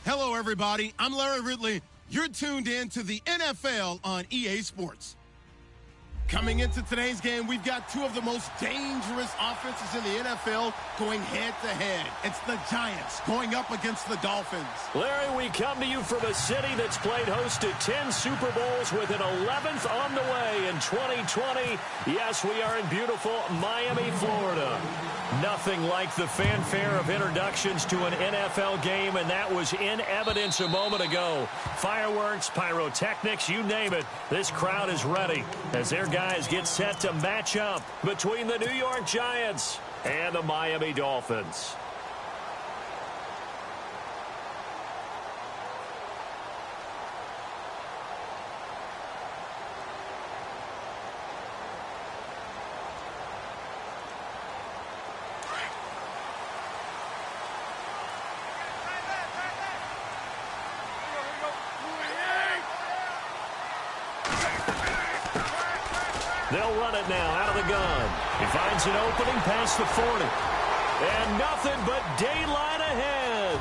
Hello, everybody. I'm Larry Ridley. You're tuned in to the NFL on EA Sports. Coming into today's game, we've got two of the most dangerous offenses in the NFL going head-to-head. It's the Giants going up against the Dolphins. Larry, we come to you from a city that's played host to 10 Super Bowls with an 11th on the way in 2020. Yes, we are in beautiful Miami, Florida. Nothing like the fanfare of introductions to an NFL game, and that was in evidence a moment ago. Fireworks, pyrotechnics, you name it. This crowd is ready as their guys get set to match up between the New York Giants and the Miami Dolphins. They'll run it now out of the gun. He finds an opening past the 40. And nothing but daylight ahead.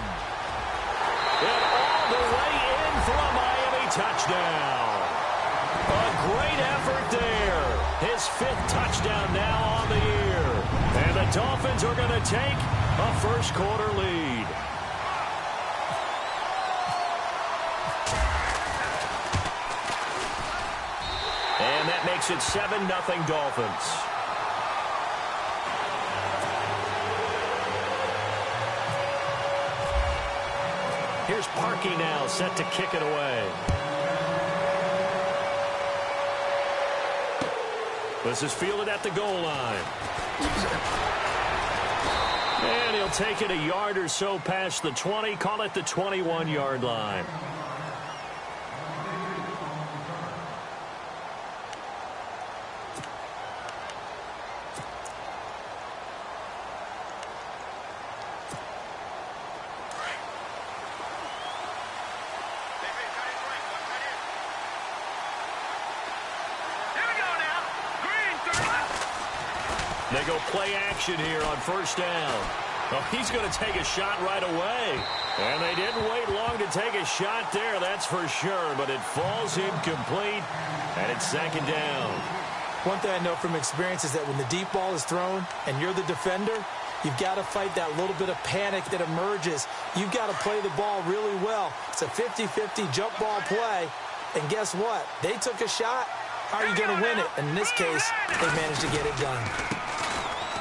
And all the way in for a Miami touchdown. A great effort there. His 5th touchdown now on the year. And the Dolphins are going to take a first-quarter lead. And that makes it 7-0 Dolphins. Here's Parkey now, set to kick it away. This is fielded at the goal line. And he'll take it a yard or so past the 20, call it the 21-yard line. They go play action here on first down. Oh, he's going to take a shot right away. And they didn't wait long to take a shot there, that's for sure. But it falls incomplete, and it's 2nd down. One thing I know from experience is that when the deep ball is thrown and you're the defender, you've got to fight that little bit of panic that emerges. You've got to play the ball really well. It's a 50-50 jump ball play. And guess what? They took a shot. How are you going to win it? And in this case, they managed to get it done.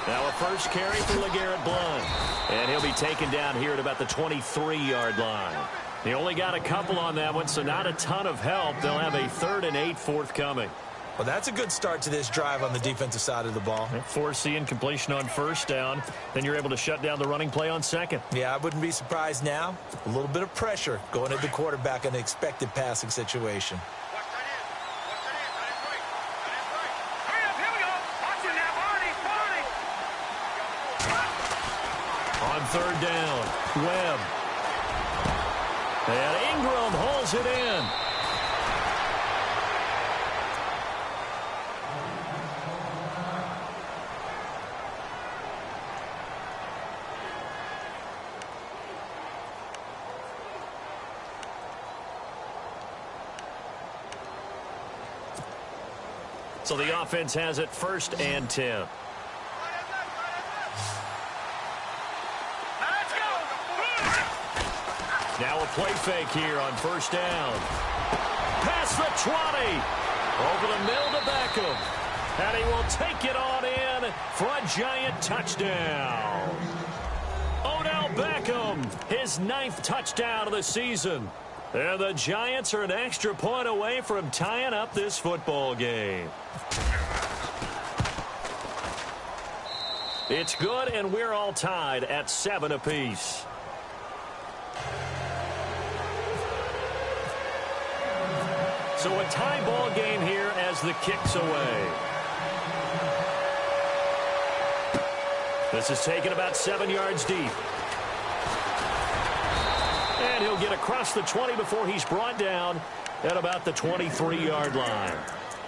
Now a first carry for LeGarrette Blount. And he'll be taken down here at about the 23-yard line. They only got a couple on that one, so not a ton of help. They'll have a 3rd and 8 forthcoming. Well, that's a good start to this drive on the defensive side of the ball. Force the incompletion on first down. Then you're able to shut down the running play on 2nd. Yeah, I wouldn't be surprised now. A little bit of pressure going at the quarterback in an expected passing situation. On 3rd down, Webb. And Ingram hauls it in. So the offense has it 1st and 10. Now a play fake here on first down. Past the 20. Over the middle to Beckham. And he will take it on in for a Giant touchdown. Odell Beckham, his 9th touchdown of the season. And the Giants are an extra point away from tying up this football game. It's good, and we're all tied at 7 apiece. So a tie ball game here as the kick's away. This is taken about 7 yards deep. And he'll get across the 20 before he's brought down at about the 23-yard line.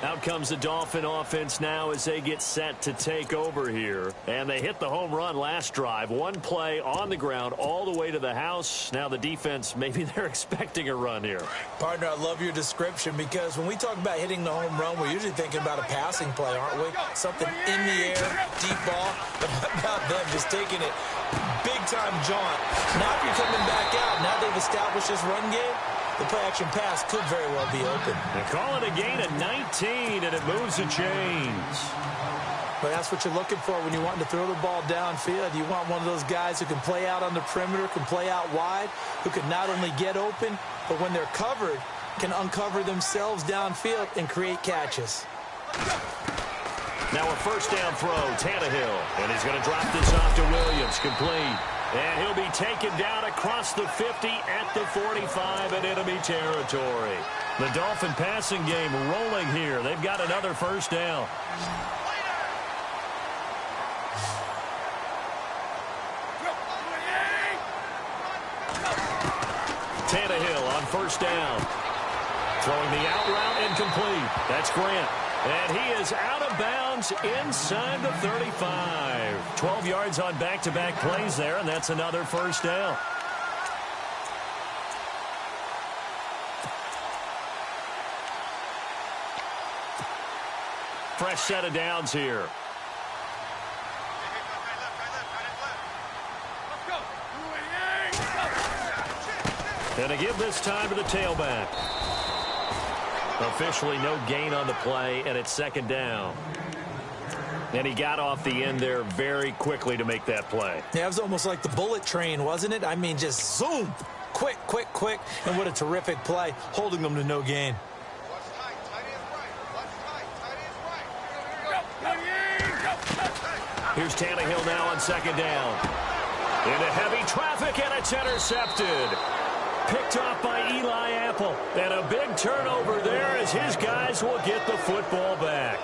Out comes the Dolphin offense now as they get set to take over here. And they hit the home run last drive. One play on the ground all the way to the house. Now the defense, maybe they're expecting a run here. Partner, I love your description because when we talk about hitting the home run, we're usually thinking about a passing play, aren't we? Something in the air, deep ball. But how about them just taking it big-time jaunt? Now if you're coming back out, now they've established this run game, the play-action pass could very well be open. They call it a gain of 19, and it moves the chains. But that's what you're looking for when you want to throw the ball downfield. You want one of those guys who can play out on the perimeter, can play out wide, who can not only get open, but when they're covered, can uncover themselves downfield and create catches. Now a first down throw, Tannehill. And he's going to drop this off to Williams, complete. And he'll be taken down across the 50 at the 45 in enemy territory. The Dolphin passing game rolling here. They've got another first down. Tannehill on first down. Throwing the out route incomplete. That's Grant. And he is out of bounds inside the 35. 12 yards on back-to-back plays there, and that's another first down. Fresh set of downs here. And a give this time to the tailback. Officially no gain on the play, and it's second down. And he got off the end there very quickly to make that play. Yeah, it was almost like the bullet train, wasn't it? I mean, just zoom. Quick, quick, quick. And what a terrific play, holding them to no gain. Here's Tannehill now on second down. Into heavy traffic, and it's intercepted. Picked off by Eli Apple. And a big turnover there as his guys will get the football back.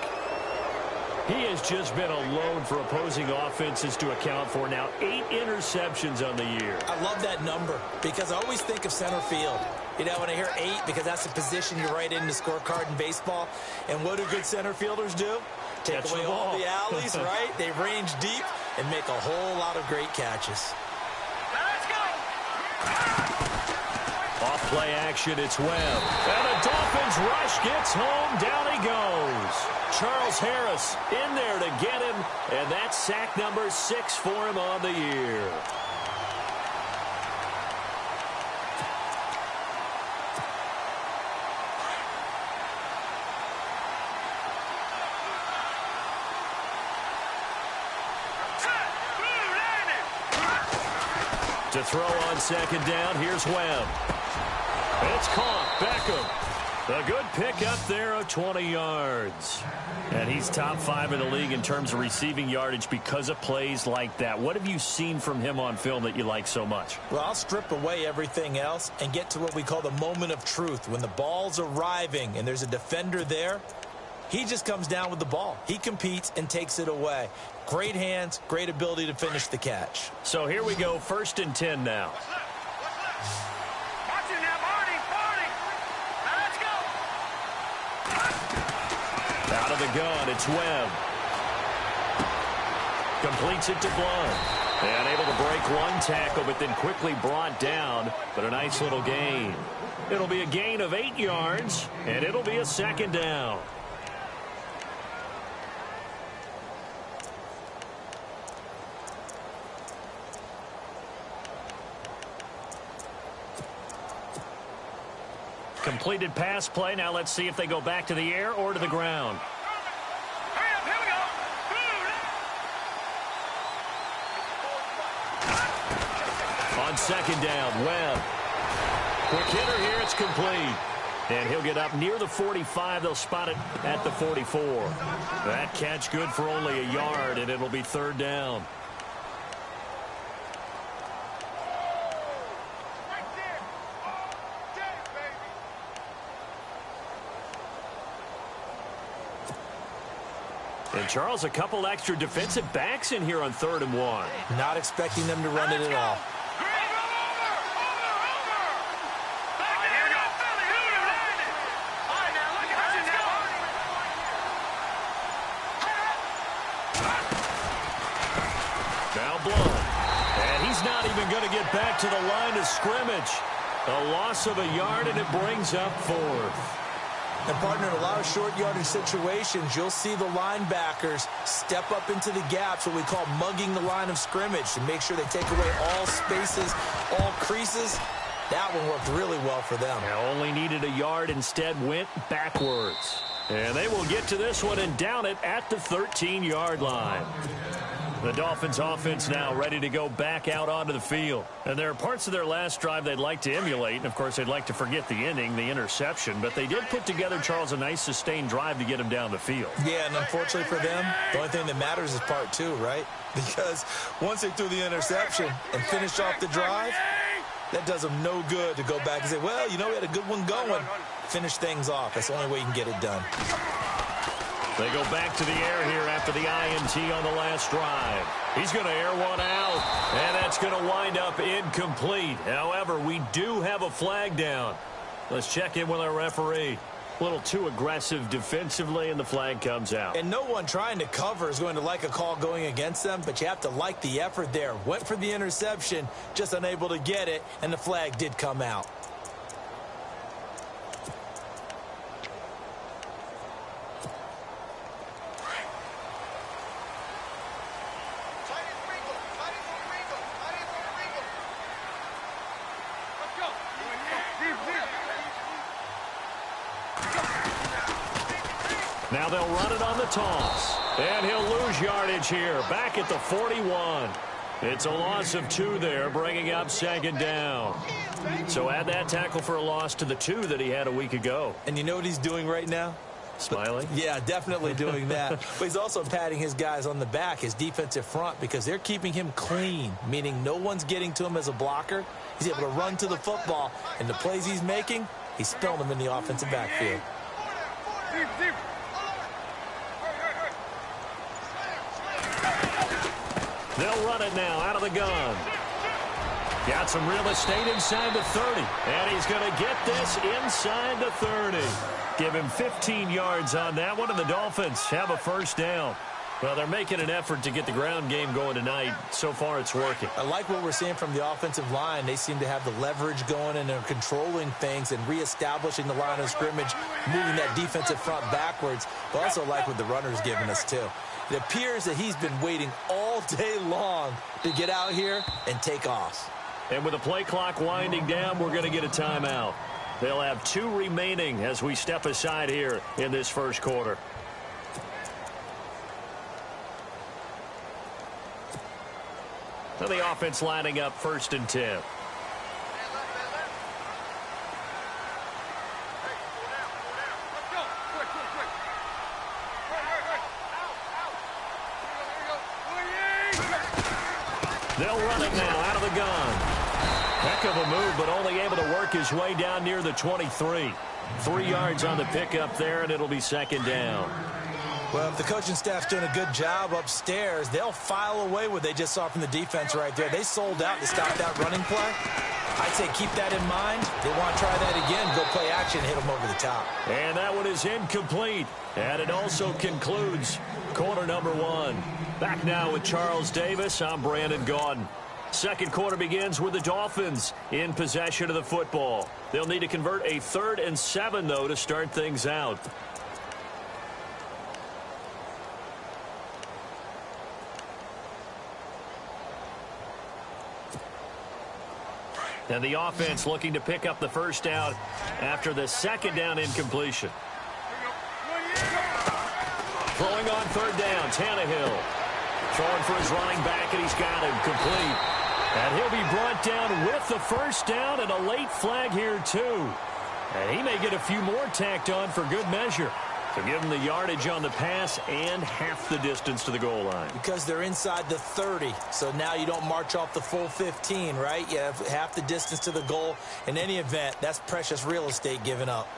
He has just been a load for opposing offenses to account for. Now 8 interceptions on the year. I love that number because I always think of center field. You know, when I hear 8, because that's the position you write in the scorecard in baseball. And what do good center fielders do? Take away all the alleys, right? They range deep and make a whole lot of great catches. Let's go! Off play action, it's Webb. And the Dolphins rush gets home. Down he goes. Charles Harris in there to get him. And that's sack number 6 for him on the year. To throw on second down, here's Webb. It's caught. Beckham. A good pick up there of 20 yards. And he's top 5 in the league in terms of receiving yardage because of plays like that. What have you seen from him on film that you like so much? Well, I'll strip away everything else and get to what we call the moment of truth. When the ball's arriving and there's a defender there, he just comes down with the ball. He competes and takes it away. Great hands, great ability to finish the catch. So here we go, 1st and 10 now. Out of the gun, it's Webb. Completes it to Blunt. And able to break one tackle, but then quickly brought down. But a nice little gain. It'll be a gain of 8 yards, and it'll be a second down. Completed pass play. Now let's see if they go back to the air or to the ground. On second down, Webb. Quick hitter here. It's complete. And he'll get up near the 45. They'll spot it at the 44. That catch good for only a yard, and it'll be third down. And Charles, a couple extra defensive backs in here on 3rd and 1. Not expecting them to run it at all. not even going to get back to the line of scrimmage. A loss of a yard, and it brings up fourth. And, partner, in a lot of short yardage situations, you'll see the linebackers step up into the gaps, what we call mugging the line of scrimmage, to make sure they take away all spaces, all creases. That one worked really well for them. Now only needed a yard, instead went backwards. And they will get to this one and down it at the 13-yard line. The Dolphins offense now ready to go back out onto the field. And there are parts of their last drive they'd like to emulate. And, of course, they'd like to forget the inning, the interception. But they did put together, Charles, a nice sustained drive to get him down the field. Yeah, and unfortunately for them, the only thing that matters is part two, right? Because once they threw the interception and finished off the drive, that does them no good to go back and say, well, you know, we had a good one going. Finish things off. That's the only way you can get it done. They go back to the air here after the INT on the last drive. He's going to air one out, and that's going to wind up incomplete. However, we do have a flag down. Let's check in with our referee. A little too aggressive defensively, and the flag comes out. And no one trying to cover is going to like a call going against them, but you have to like the effort there. Went for the interception, just unable to get it, and the flag did come out. Now they'll run it on the toss. And he'll lose yardage here, back at the 41. It's a loss of 2 there, bringing up second down. So add that tackle for a loss to the 2 that he had a week ago. And you know what he's doing right now? Smiling? Yeah, definitely doing that. But he's also patting his guys on the back, his defensive front, because they're keeping him clean, meaning no one's getting to him as a blocker. He's able to run to the football, and the plays he's making, he's spilling them in the offensive backfield. They'll run it now out of the gun. Got some real estate inside the 30. And he's going to get this inside the 30. Give him 15 yards on that one, and the Dolphins have a first down. Well, they're making an effort to get the ground game going tonight. So far, it's working. I like what we're seeing from the offensive line. They seem to have the leverage going, and they're controlling things and reestablishing the line of scrimmage, moving that defensive front backwards. But also like what the runner's giving us, too. It appears that he's been waiting all day long to get out here and take off. And with the play clock winding down, we're going to get a timeout. They'll have 2 remaining as we step aside here in this first quarter. So the offense lining up 1st and 10. They'll run it now out of the gun. Heck of a move, but only able to work his way down near the 23. 3 yards on the pickup there, and it'll be second down. Well, if the coaching staff's doing a good job upstairs, they'll file away what they just saw from the defense right there. They sold out to stop that running play. I'd say keep that in mind. They want to try that again, go play action, hit them over the top. And that one is incomplete. And it also concludes quarter number 1. Back now with Charles Davis. I'm Brandon Gaudin. Second quarter begins with the Dolphins in possession of the football. They'll need to convert a 3rd and 7, though, to start things out. And the offense looking to pick up the first down after the second down incompletion. Throwing on 3rd down, Tannehill. Throwing for his running back, and he's got him complete. And he'll be brought down with the first down, and a late flag here, too. And he may get a few more tacked on for good measure to give him the yardage on the pass and half the distance to the goal line. Because they're inside the 30, so now you don't march off the full 15, right? You have half the distance to the goal. In any event, that's precious real estate given up.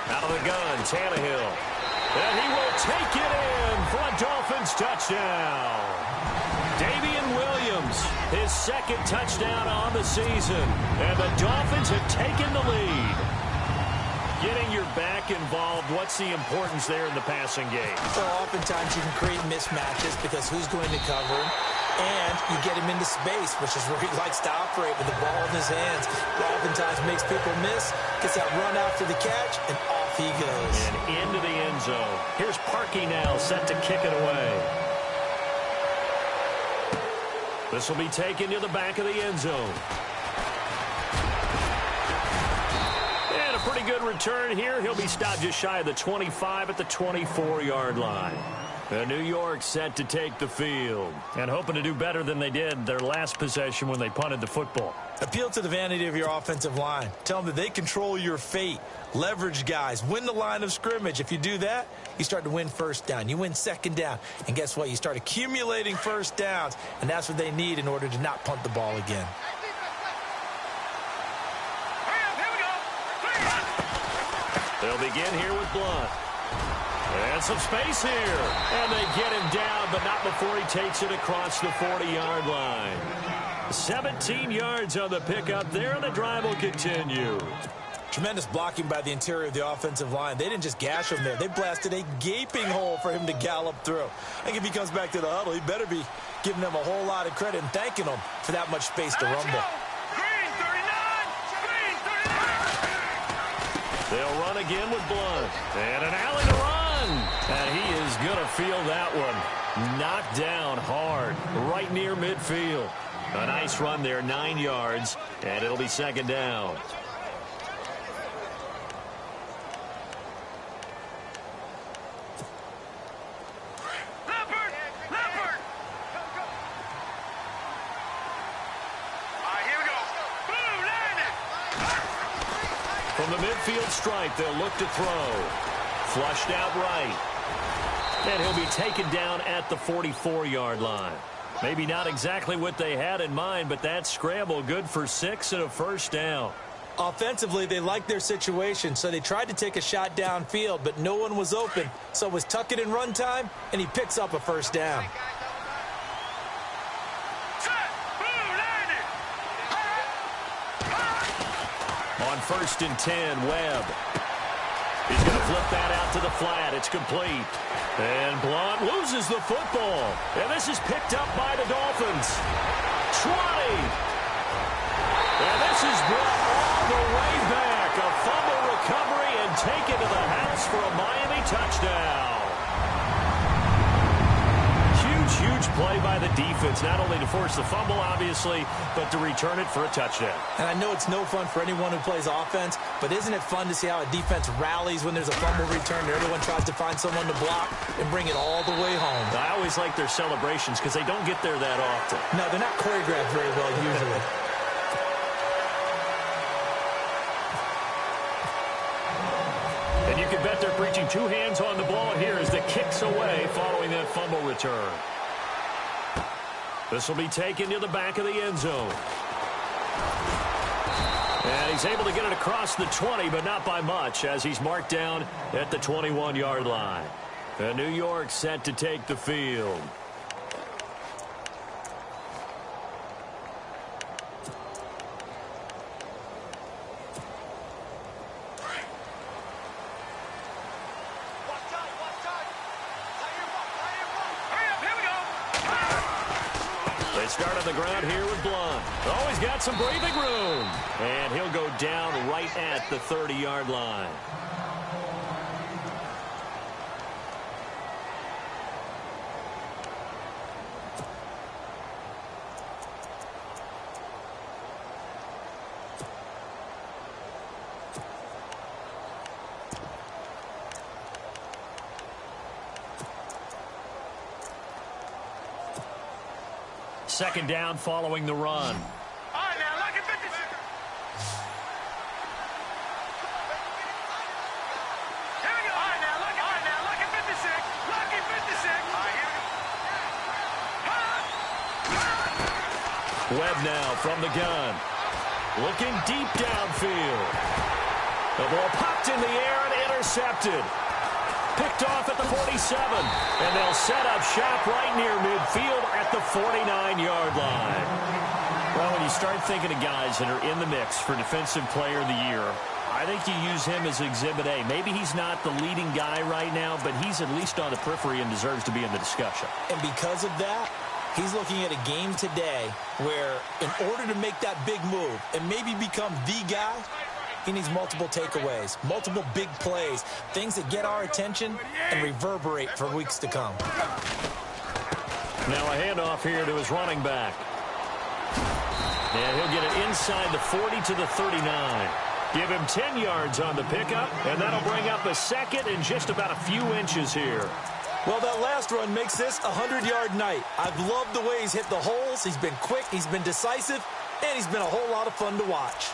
Out of the gun, Tannehill. And he will take it in for a Dolphins touchdown. Damian Williams Adams, his second touchdown on the season. And the Dolphins have taken the lead. Getting your back involved, what's the importance there in the passing game? So oftentimes you can create mismatches because who's going to cover him? And you get him into space, which is where he likes to operate with the ball in his hands. It oftentimes makes people miss, gets that run after the catch, and off he goes. And into the end zone. Here's Parkey now, set to kick it away. This will be taken to the back of the end zone. And a pretty good return here. He'll be stopped just shy of the 25 at the 24-yard line. And New York set to take the field. And hoping to do better than they did their last possession when they punted the football. Appeal to the vanity of your offensive line. Tell them that they control your fate. Leverage guys. Win the line of scrimmage. If you do that, you start to win first down. You win second down. And guess what? You start accumulating first downs. And that's what they need in order to not punt the ball again. They'll begin here with Blunt. And some space here. And they get him down, but not before he takes it across the 40-yard line. 17 yards on the pickup there, and the drive will continue. Tremendous blocking by the interior of the offensive line. They didn't just gash him there. They blasted a gaping hole for him to gallop through. I think if he comes back to the huddle, he better be giving them a whole lot of credit and thanking them for that much space to rumble. They'll run again with Blunt. And an alley to run. And he is going to feel that one. Knocked down hard, right near midfield. A nice run there, 9 yards, and it'll be second down. From the midfield stripe, they'll look to throw. Flushed out right. And he'll be taken down at the 44-yard line. Maybe not exactly what they had in mind, but that scramble good for 6 and a first down. Offensively, they liked their situation, so they tried to take a shot downfield, but no one was open. So it was tuck it in run time, and he picks up a first down. On 1st and 10, Webb. He's going to flip that out to the flat. It's complete. And Blunt loses the football. And this is picked up by the Dolphins. 20. And this is brought all the way back. A fumble recovery and taken to the house for a Miami touchdown. Huge play by the defense, not only to force the fumble, obviously, but to return it for a touchdown. And I know it's no fun for anyone who plays offense, but isn't it fun to see how a defense rallies when there's a fumble return and everyone tries to find someone to block and bring it all the way home? I always like their celebrations because they don't get there that often. No, they're not choreographed very well usually. And you can bet they're preaching 2 hands on the ball here as the kick's away following that fumble return. This will be taken to the back of the end zone. And he's able to get it across the 20, but not by much, as he's marked down at the 21-yard line. And New York set to take the field. Start on the ground here with Blunt. Oh, he's got some breathing room. And he'll go down right at the 30-yard line. Second down following the run. All right, now, lock it 56. Here we go. All right, now, lock it 56. Lock it 56. All right, here we go. Webb now from the gun. Looking deep downfield. The ball popped in the air and intercepted. Picked off at the 47. And they'll set up shop right near midfield at the 49-yard line. Well, when you start thinking of guys that are in the mix for Defensive Player of the Year, I think you use him as Exhibit A. Maybe he's not the leading guy right now, but he's at least on the periphery and deserves to be in the discussion. And because of that, he's looking at a game today where in order to make that big move and maybe become the guy, he needs multiple takeaways, multiple big plays, things that get our attention and reverberate for weeks to come. Now a handoff here to his running back. And he'll get it inside the 40 to the 39. Give him 10 yards on the pickup, and that'll bring up a second in just about a few inches here. Well, that last run makes this a 100-yard night. I've loved the way he's hit the holes. He's been quick, he's been decisive, and he's been a whole lot of fun to watch.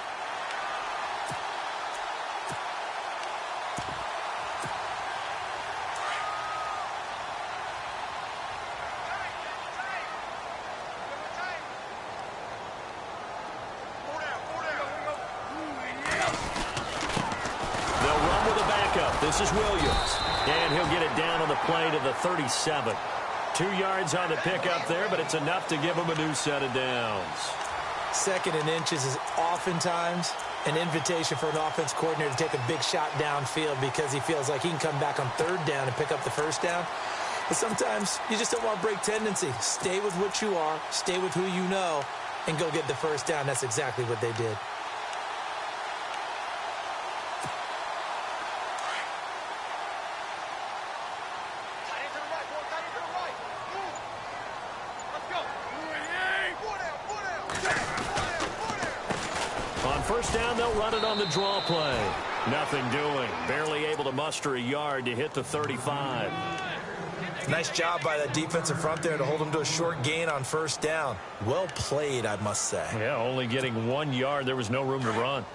This is Williams, and he'll get it down on the play to the 37. 2 yards on the pickup there, but it's enough to give him a new set of downs. Second and inches is oftentimes an invitation for an offense coordinator to take a big shot downfield because he feels like he can come back on third down and pick up the first down. But sometimes you just don't want to break tendency. Stay with what you are, stay with who you know, and go get the first down. That's exactly what they did. First down, they'll run it on the draw play. Nothing doing. Barely able to muster a yard to hit the 35. Nice job by that defensive front there to hold him to a short gain on first down. Well played, I must say. Yeah, only getting 1 yard. There was no room to run.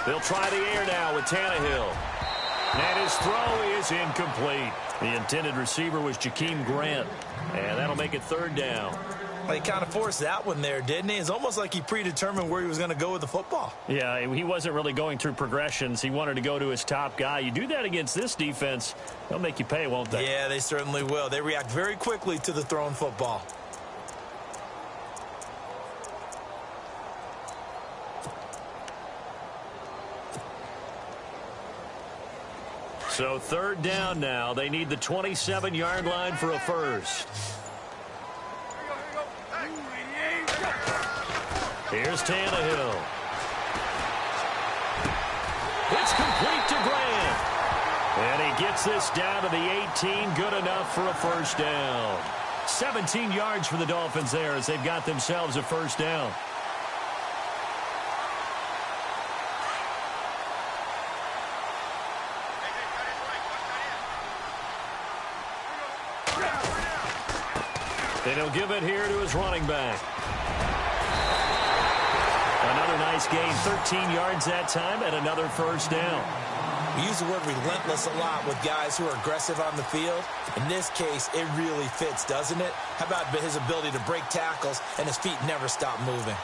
They'll try the air now with Tannehill. And his throw is incomplete. The intended receiver was Jakeem Grant. And that'll make it third down. Well, he kind of forced that one there, didn't he? It's almost like he predetermined where he was going to go with the football. Yeah, he wasn't really going through progressions. He wanted to go to his top guy. You do that against this defense, they'll make you pay, won't they? Yeah, they certainly will. They react very quickly to the thrown football. So third down now. They need the 27-yard line for a first. Here's Tannehill. It's complete to Grant. And he gets this down to the 18. Good enough for a first down. 17 yards for the Dolphins there as they've got themselves a first down. And he'll give it here to his running back. Another nice gain, 13 yards that time, and another first down. We use the word relentless a lot with guys who are aggressive on the field. In this case, it really fits, doesn't it? How about his ability to break tackles and his feet never stop moving?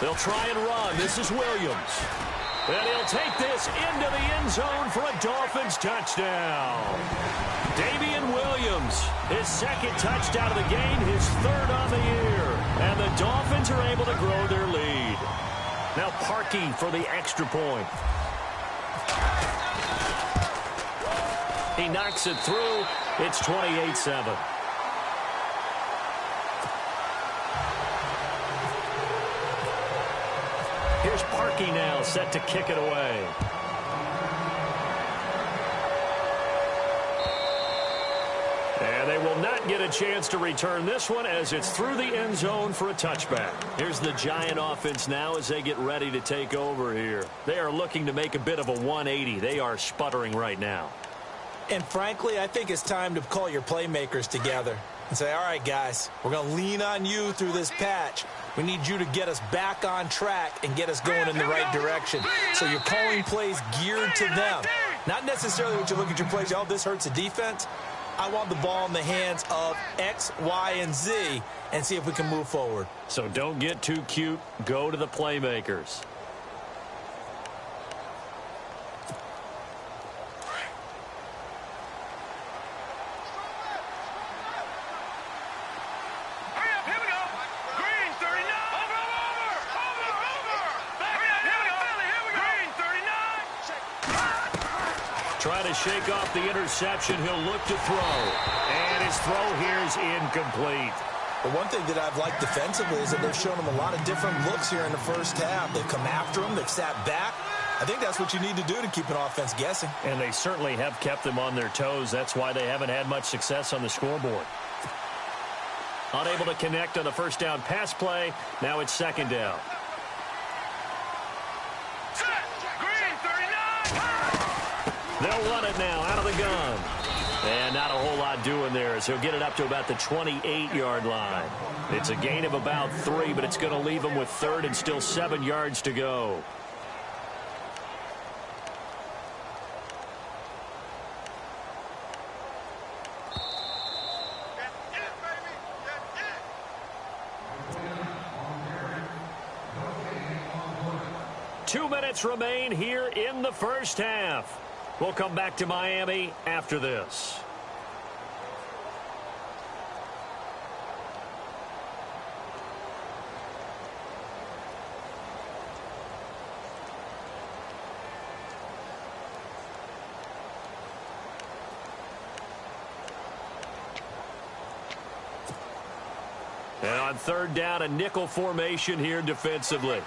They'll try and run. This is Williams. And he'll take this into the end zone for a Dolphins touchdown. Damian Williams, his second touchdown of the game, his third on the year. And the Dolphins are able to grow their lead. Now Parkey for the extra point. He knocks it through. It's 28-7. Here's Parkey now, set to kick it away. And they will not get a chance to return this one as it's through the end zone for a touchback. Here's the Giant offense now as they get ready to take over here. They are looking to make a bit of a 180. They are sputtering right now. And frankly, I think it's time to call your playmakers together and say, all right, guys, we're going to lean on you through this patch. We need you to get us back on track and get us going in the right direction. So you're calling plays geared to them. Not necessarily what you look at your plays, oh, this hurts the defense. I want the ball in the hands of X, Y, and Z and see if we can move forward. So don't get too cute. Go to the playmakers. Trying to shake off the interception. He'll look to throw. And his throw here is incomplete. But one thing that I've liked defensively is that they've shown him a lot of different looks here in the first half. They've come after him. They've sat back. I think that's what you need to do to keep an offense guessing. And they certainly have kept them on their toes. That's why they haven't had much success on the scoreboard. Unable to connect on the first down pass play. Now it's second down. They'll run it now out of the gun. And not a whole lot doing there as he'll get it up to about the 28-yard line. It's a gain of about 3, but it's going to leave him with third and still 7 yards to go. Two minutes remain here in the first half. We'll come back to Miami after this. And on third down, a nickel formation here defensively.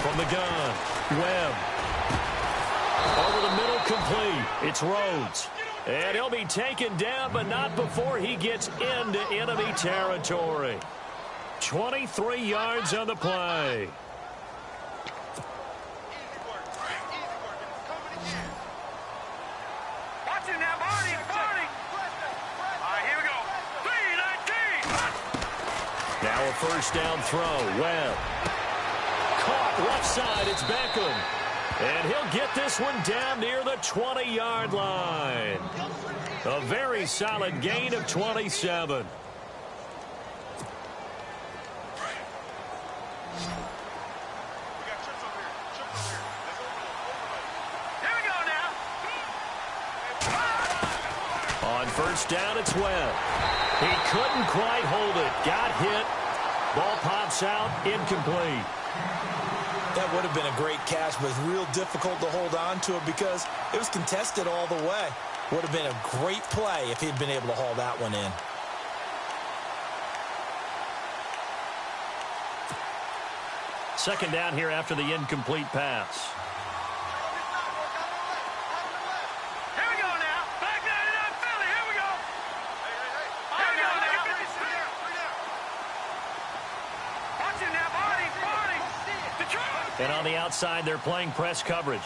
From the gun, Webb. Over the middle, complete. It's Rhodes. And he'll be taken down, but not before he gets into enemy territory. 23 yards on the play. Watch it now, Barney. All right, here we go. 3-19. Now a first down throw, Webb. Caught left side, it's Beckham. And he'll get this one down near the 20-yard line. A very solid gain of 27. Here we go now. On first down, it's Webb. He couldn't quite hold it. Got hit. Ball pops out, incomplete. That would have been a great catch, but it's real difficult to hold on to it because it was contested all the way. Would have been a great play if he'd been able to haul that one in. Second down here after the incomplete pass. Here we go now. Back 99 Philly. Here we go. Here we go now. Watch it now, Barney. Detroit. And on the outside, they're playing press coverage.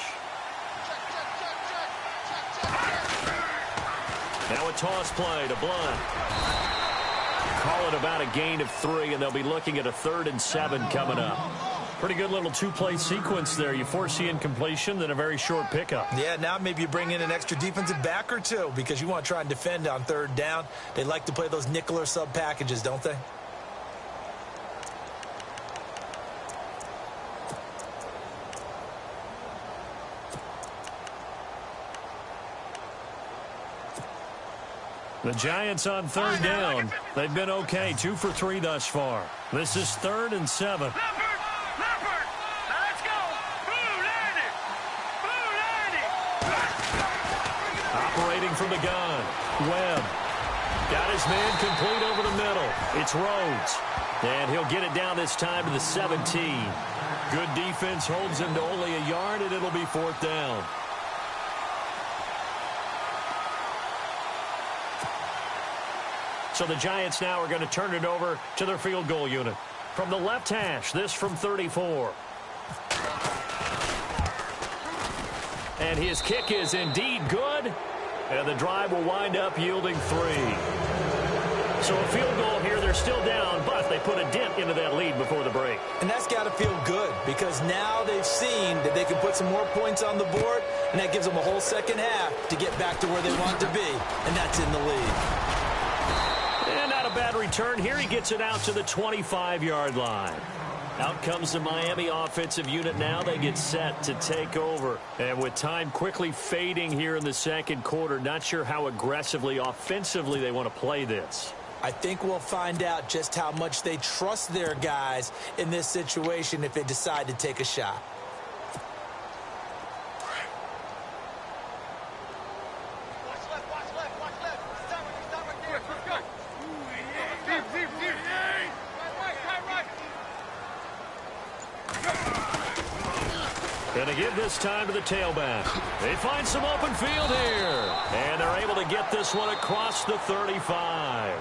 Now a toss play to Blunt. Call it about a gain of 3, and they'll be looking at a 3rd and 7 coming up. Pretty good little two-play sequence there. You force the incompletion, then a very short pickup. Yeah, now maybe you bring in an extra defensive back or two because you want to try and defend on third down. They like to play those nickel or sub packages, don't they? The Giants on third down. They've been okay, 2 for 3 thus far. This is 3rd and 7. Leopard. Now let's go. Blue 90. Operating from the gun. Webb. Got his man complete over the middle. It's Rhodes. And he'll get it down this time to the 17. Good defense holds him to only a yard, and it'll be 4th down. So the Giants now are going to turn it over to their field goal unit. From the left hash, this from 34. And his kick is indeed good. And the drive will wind up yielding 3. So a field goal here. They're still down, but they put a dent into that lead before the break. And that's got to feel good because now they've seen that they can put some more points on the board, and that gives them a whole second half to get back to where they want to be, and that's in the lead. And not a bad return here. He gets it out to the 25-yard line. Out comes the Miami offensive unit now. They get set to take over. And with time quickly fading here in the second quarter, not sure how aggressively, offensively they want to play this. I think we'll find out just how much they trust their guys in this situation if they decide to take a shot. Going to give this time to the tailback. They find some open field here. And they're able to get this one across the 35.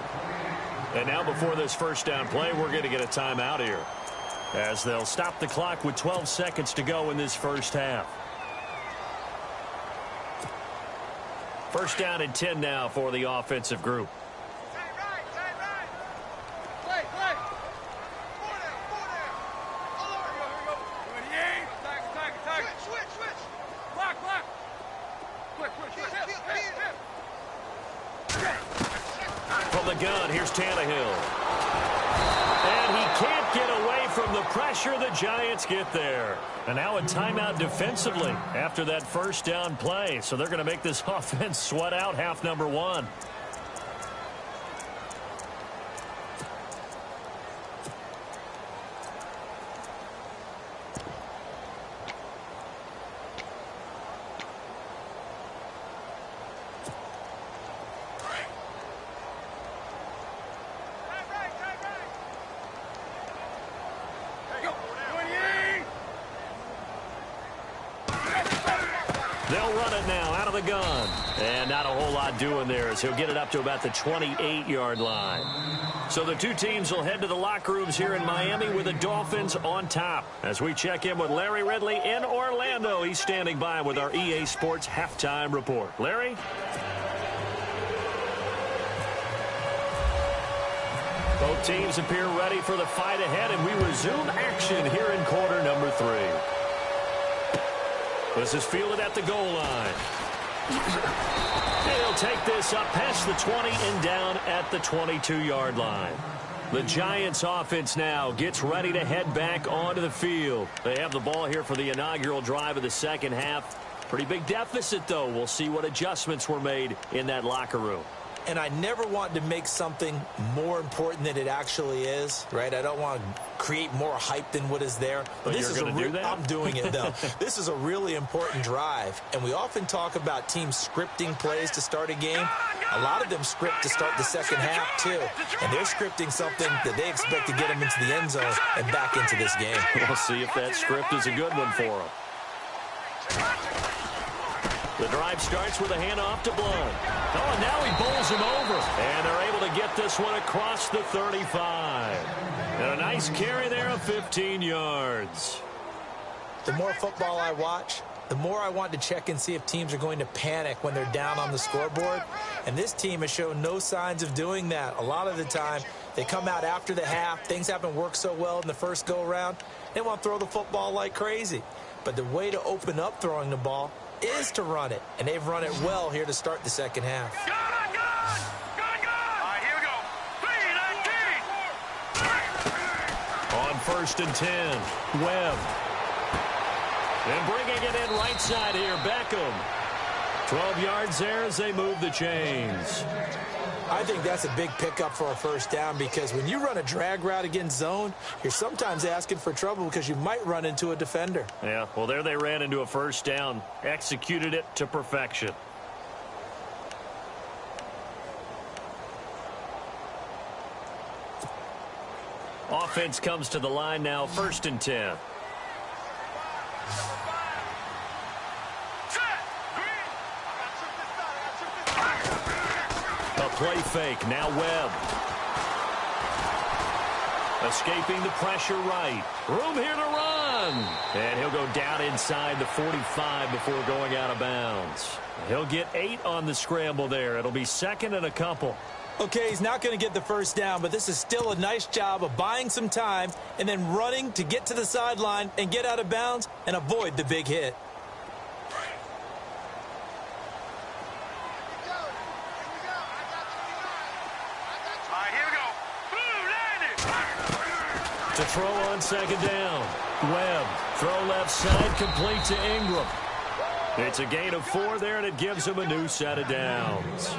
And now before this first down play, we're going to get a timeout here, as they'll stop the clock with 12 seconds to go in this first half. First down and 10 now for the offensive group. From the gun, here's Tannehill. And he can't get away from the pressure. The Giants get there. And now a timeout defensively after that first down play. So they're going to make this offense sweat out half number 1. They'll run it now out of the gun. And not a whole lot doing there as he'll get it up to about the 28-yard line. So the two teams will head to the locker rooms here in Miami with the Dolphins on top. As we check in with Larry Ridley in Orlando, he's standing by with our EA Sports halftime report. Larry? Both teams appear ready for the fight ahead, and we resume action here in quarter number 3. This is fielded at the goal line. They'll take this up past the 20 and down at the 22-yard line. The Giants offense now gets ready to head back onto the field. They have the ball here for the inaugural drive of the second half. Pretty big deficit, though. We'll see what adjustments were made in that locker room. And I never want to make something more important than it actually is, right? I don't want to create more hype than what is there. But this is do that? I'm doing it, though. This is a really important drive. And we often talk about teams scripting plays to start a game. A lot of them script to start the second half, too. And they're scripting something that they expect to get them into the end zone and back into this game. We'll see if that script is a good one for them. The drive starts with a handoff to Blount. Oh, and now he bowls him over. And they're able to get this one across the 35. And a nice carry there of 15 yards. The more football I watch, the more I want to check and see if teams are going to panic when they're down on the scoreboard. And this team has shown no signs of doing that. A lot of the time, they come out after the half. Things haven't worked so well in the first go-around. They want to throw the football like crazy. But the way to open up throwing the ball is to run it, and they've run it well here to start the second half. Gun! All right, here we go. 3, 19. On first and 10, Webb. And bringing it in right side here, Beckham. 12 yards there as they move the chains. I think that's a big pickup for a first down because when you run a drag route against zone, you're sometimes asking for trouble because you might run into a defender. Yeah, well, there they ran into a first down, executed it to perfection. Offense comes to the line now, first and 10. Play fake, now Webb. Escaping the pressure right. Room here to run. run. And he'll go down inside the 45 before going out of bounds. He'll get 8 on the scramble there. It'll be second and a couple. Okay, he's not going to get the first down, but this is still a nice job of buying some time and then running to get to the sideline and get out of bounds and avoid the big hit. To throw on second down. Webb, throw left side, complete to Ingram. It's a gain of 4 there, and it gives him a new set of downs.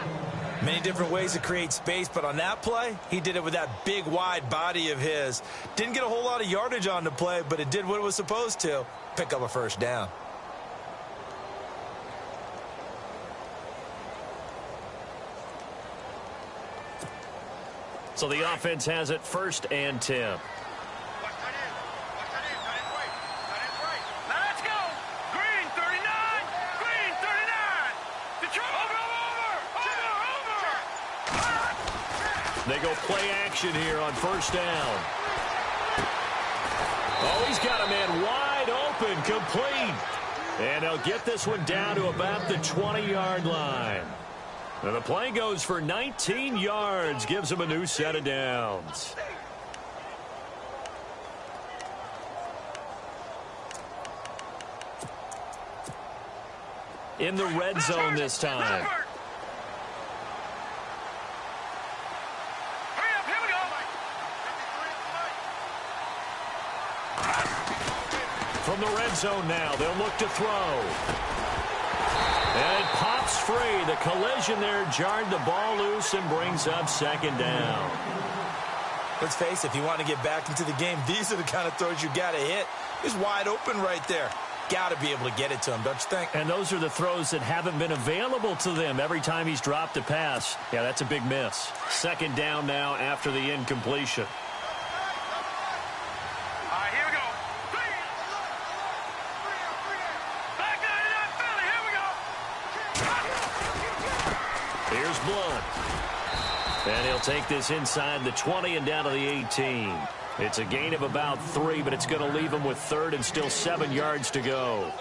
Many different ways to create space, but on that play, he did it with that big, wide body of his. Didn't get a whole lot of yardage on the play, but it did what it was supposed to, pick up a first down. So the offense has it 1st and 10. They go play action here on 1st down. Oh, he's got a man wide open, complete. And they'll get this one down to about the 20-yard line. And the play goes for 19 yards, gives him a new set of downs. In the red zone this time. From the red zone now, they'll look to throw. And it pops free. The collision there jarred the ball loose and brings up 2nd down. Let's face it, if you want to get back into the game, these are the kind of throws you got to hit. He's wide open right there. Got to be able to get it to him, don't you think? And those are the throws that haven't been available to them every time he's dropped a pass. Yeah, that's a big miss. 2nd down now after the incompletion. And he'll take this inside the 20 and down to the 18. It's a gain of about 3, but it's going to leave him with 3rd and still 7 yards to go.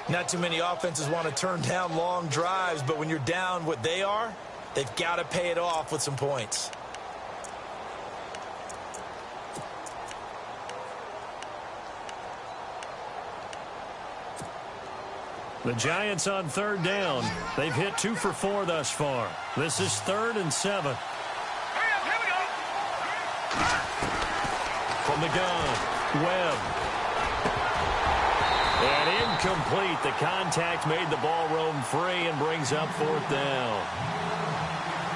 Not too many offenses want to turn down long drives, but when you're down what they are, they've got to pay it off with some points. The Giants on 3rd down. They've hit 2 for 4 thus far. This is 3rd and 7. From the gun, Webb. And incomplete. The contact made the ball roam free and brings up 4th down.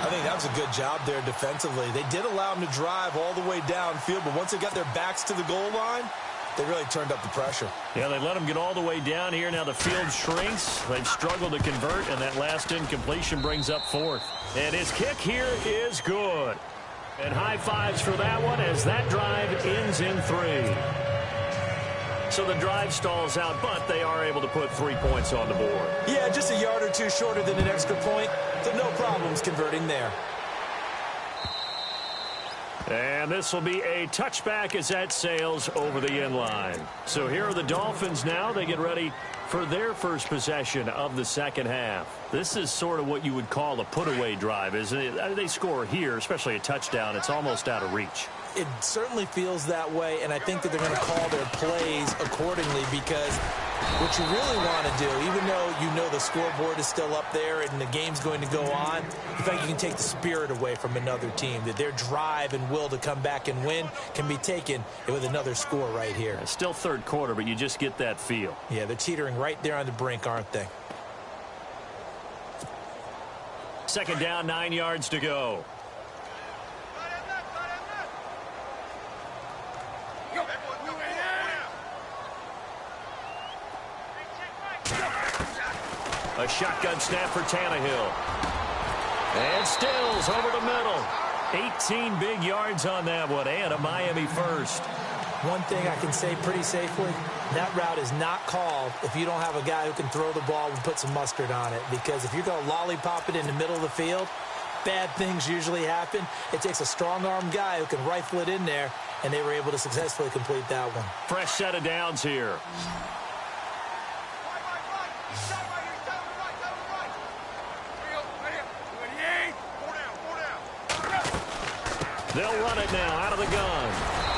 I think that was a good job there defensively. They did allow them to drive all the way downfield, but once they got their backs to the goal line, they really turned up the pressure. Yeah, they let them get all the way down here. Now the field shrinks. They've struggled to convert, and that last incompletion brings up 4th. And his kick here is good. And high fives for that one as that drive ends in 3. So the drive stalls out, but they are able to put 3 points on the board. Yeah, just a yard or 2 shorter than an extra point. So no problems converting there. And this will be a touchback as that sails over the end line. So here are the Dolphins now. They get ready for their first possession of the 2nd half. This is sort of what you would call a put-away drive, isn't it? They score here, especially a touchdown. It's almost out of reach. It certainly feels that way, and I think that they're going to call their plays accordingly because what you really want to do, even though you know the scoreboard is still up there and the game's going to go on, in fact, you can take the spirit away from another team, that their drive and will to come back and win can be taken with another score right here. It's still 3rd quarter, but you just get that feel. Yeah, they're teetering right there on the brink, aren't they? 2nd down, 9 yards to go. A shotgun snap for Tannehill. And Stills over the middle. 18 big yards on that one, and a Miami first. One thing I can say pretty safely, that route is not called if you don't have a guy who can throw the ball and put some mustard on it. Because if you're going to lollipop it in the middle of the field, bad things usually happen. It takes a strong-arm guy who can rifle it in there, and they were able to successfully complete that one. Fresh set of downs here. They'll run it now out of the gun.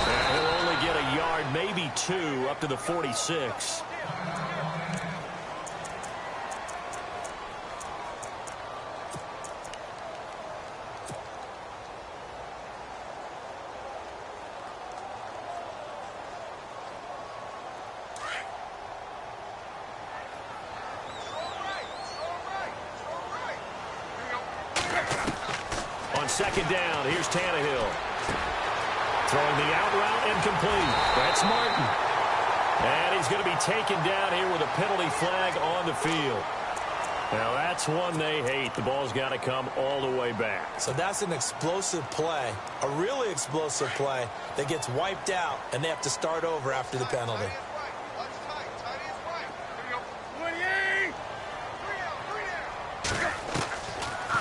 And he'll only get a yard, maybe 2, up to the 46. Second down, here's Tannehill. Throwing the out route incomplete. That's Martin. And he's going to be taken down here with a penalty flag on the field. Now that's one they hate. The ball's got to come all the way back. So that's an explosive play, a really explosive play that gets wiped out, and they have to start over after the penalty.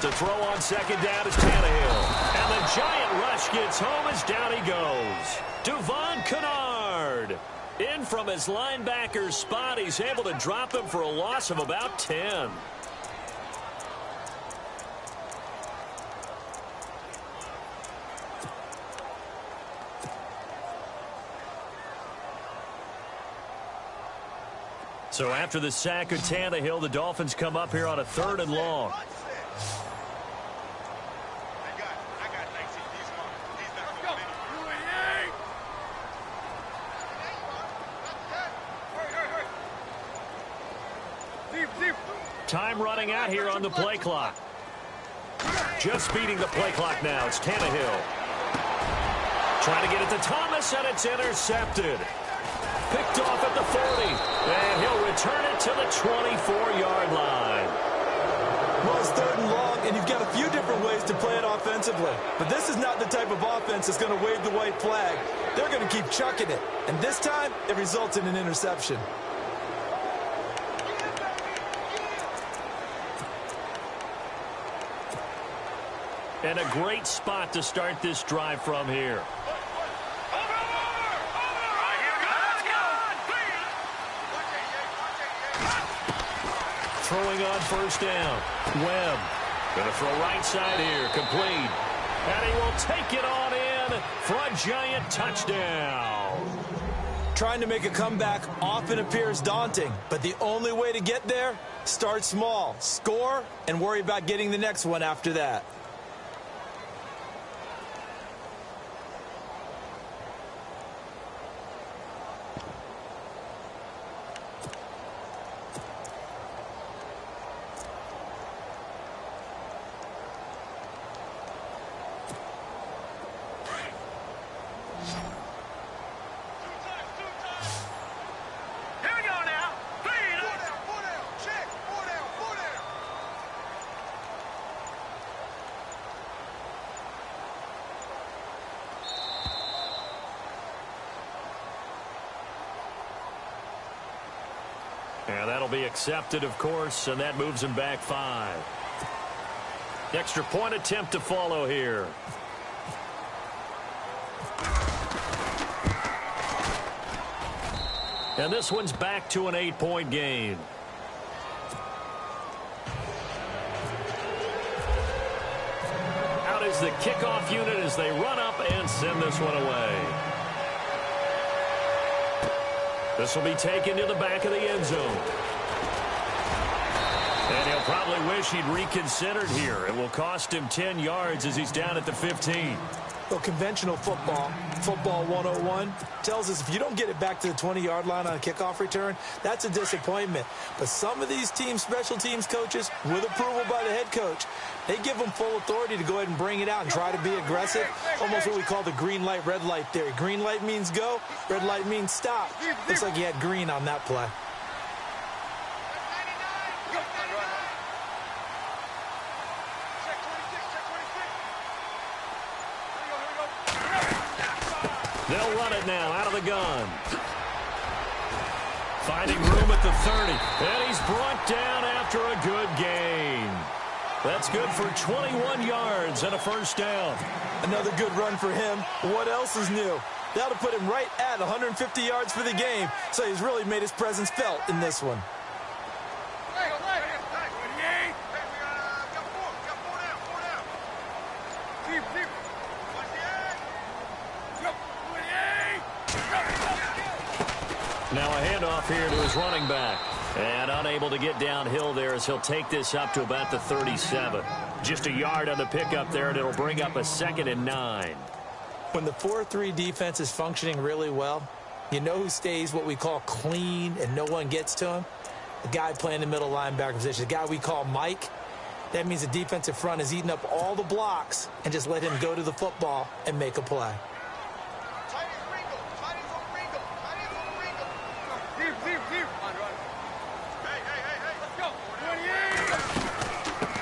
To throw on second down is Tannehill. And the giant rush gets home as down he goes. Devon Kennard. In from his linebacker spot. He's able to drop him for a loss of about 10. So after the sack of Tannehill, the Dolphins come up here on a 3rd and long. Time running out here on the play clock. Just beating the play clock now. It's Tannehill. Trying to get it to Thomas, and it's intercepted. Picked off at the 40. And he'll return it to the 24-yard line. Well, it's 3rd and long, and you've got a few different ways to play it offensively. But this is not the type of offense that's going to wave the white flag. They're going to keep chucking it. And this time, it results in an interception. And a great spot to start this drive from here. Throwing on first down. Webb. Going to throw right side here. Complete. And he will take it on in for a giant touchdown. Trying to make a comeback often appears daunting, but the only way to get there, start small, score, and worry about getting the next one after that. And that'll be accepted, of course, and that moves him back 5. Extra point attempt to follow here. And this one's back to an 8-point game. Out is the kickoff unit as they run up and send this one away. This will be taken to the back of the end zone. And he'll probably wish he'd reconsidered here. It will cost him 10 yards as he's down at the 15. Well, conventional football 101, tells us if you don't get it back to the 20-yard line on a kickoff return, that's a disappointment. But some of these teams, special teams coaches, with approval by the head coach, they give them full authority to go ahead and bring it out and try to be aggressive, almost what we call the green light, red light theory. Green light means go, red light means stop. Looks like he had green on that play. They'll run it now out of the gun. Finding room at the 30. And he's brought down after a good gain. That's good for 21 yards and a first down. Another good run for him. What else is new? That'll put him right at 150 yards for the game, so he's really made his presence felt in this one. Now a handoff here to his running back. And unable to get downhill there as he'll take this up to about the 37. Just a yard on the pickup there, and it'll bring up a 2nd and 9. When the 4-3 defense is functioning really well, you know who stays what we call clean and no one gets to him? The guy playing the middle linebacker position, the guy we call Mike. That means the defensive front is eating up all the blocks and just let him go to the football and make a play.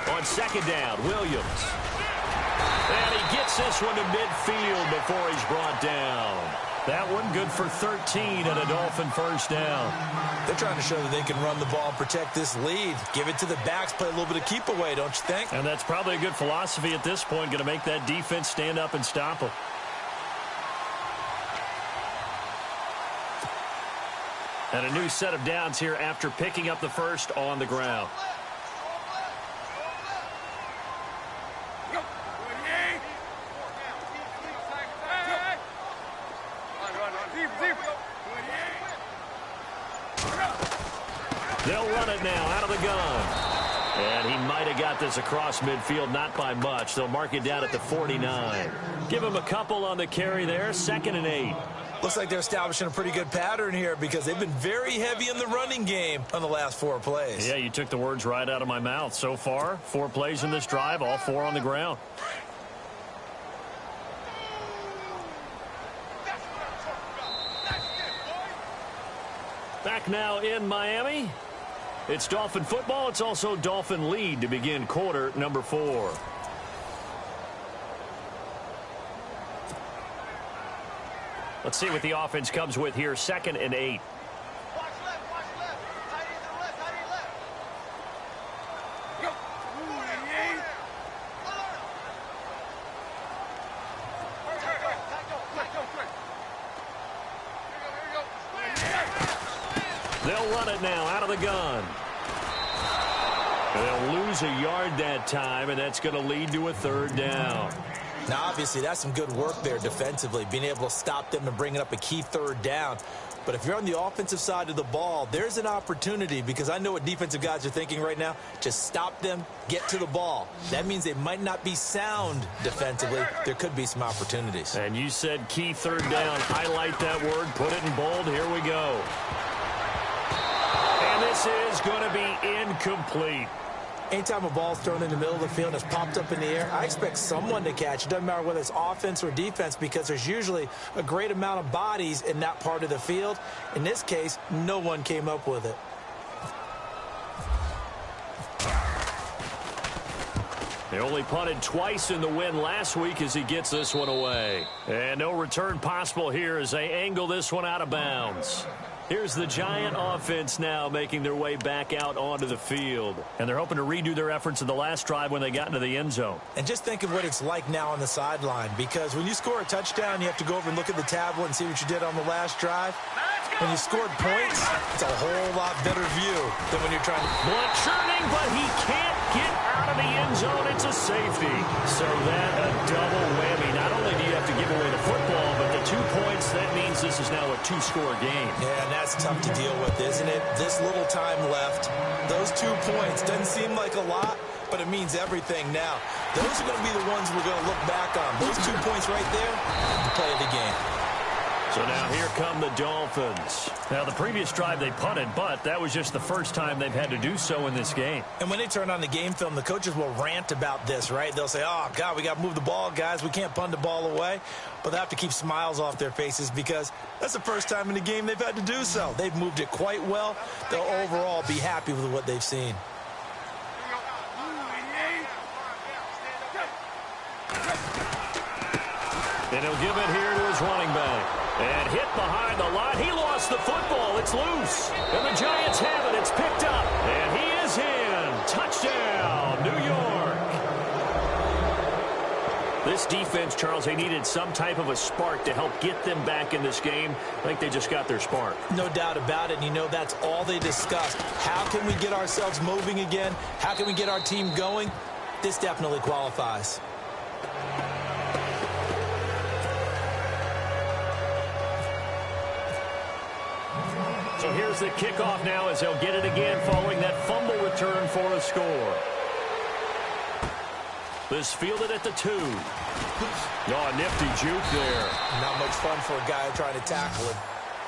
On 2nd down, Williams. And he gets this one to midfield before he's brought down. That one good for 13 and a Dolphin first down. They're trying to show that they can run the ball and protect this lead. Give it to the backs, play a little bit of keep away, don't you think? And that's probably a good philosophy at this point, going to make that defense stand up and stop them. And a new set of downs here after picking up the first on the ground. They'll run it now out of the gun. And he might have got this across midfield, not by much. They'll mark it down at the 49. Give him a couple on the carry there, 2nd and 8. Looks like they're establishing a pretty good pattern here because they've been very heavy in the running game on the last 4 plays. Yeah, you took the words right out of my mouth. So far, 4 plays in this drive, all 4 on the ground. Back now in Miami. It's Dolphin football. It's also Dolphin lead to begin quarter number 4. Let's see what the offense comes with here. 2nd and 8. Watch left, watch left. Tight end to the left, tight end left. Go. They'll run it now out of the gun. They'll lose a yard that time, and that's going to lead to a 3rd down. Now, obviously, that's some good work there defensively, being able to stop them and bringing up a key 3rd down. But if you're on the offensive side of the ball, there's an opportunity because I know what defensive guys are thinking right now. Just stop them, get to the ball. That means they might not be sound defensively. There could be some opportunities. And you said key 3rd down. Highlight that word. Put it in bold. Here we go. And this is going to be incomplete. Anytime a ball's thrown in the middle of the field and it's popped up in the air, I expect someone to catch it. Doesn't matter whether it's offense or defense because there's usually a great amount of bodies in that part of the field. In this case, no one came up with it. They only punted twice in the win last week as he gets this one away. And no return possible here as they angle this one out of bounds. Here's the Giant offense now making their way back out onto the field. And they're hoping to redo their efforts in the last drive when they got into the end zone. And just think of what it's like now on the sideline, because when you score a touchdown, you have to go over and look at the tablet and see what you did on the last drive. When you scored points, it's a whole lot better view than when you're trying to... Blunt churning, but he can't get out of the end zone. It's a safety. So that a double whammy. Not only do you have to give away the football, but the 2 points, that means this is now a 2-score game. Yeah, and that's tough to deal with, isn't it? This little time left. Those 2 points doesn't seem like a lot, but it means everything now. Those are going to be the ones we're going to look back on. Those 2 points right there, the play of the game. So now here come the Dolphins. Now, the previous drive they punted, but that was just the first time they've had to do so in this game. And when they turn on the game film, the coaches will rant about this, right? They'll say, oh, God, we got to move the ball, guys. We can't punt the ball away. But they have to keep smiles off their faces because that's the first time in the game they've had to do so. They've moved it quite well. They'll overall be happy with what they've seen. And he'll give it here to his running back. And hit behind the line. He lost the football. It's loose. And the Giants have it. It's picked up. And he is in. Touchdown, New York. This defense, Charles, they needed some type of a spark to help get them back in this game. I think they just got their spark. No doubt about it. And you know, that's all they discussed. How can we get ourselves moving again? How can we get our team going? This definitely qualifies. So here's the kickoff now as they'll get it again following that fumble return for a score. This fielded at the 2. Oh, a nifty juke there. Not much fun for a guy trying to tackle him.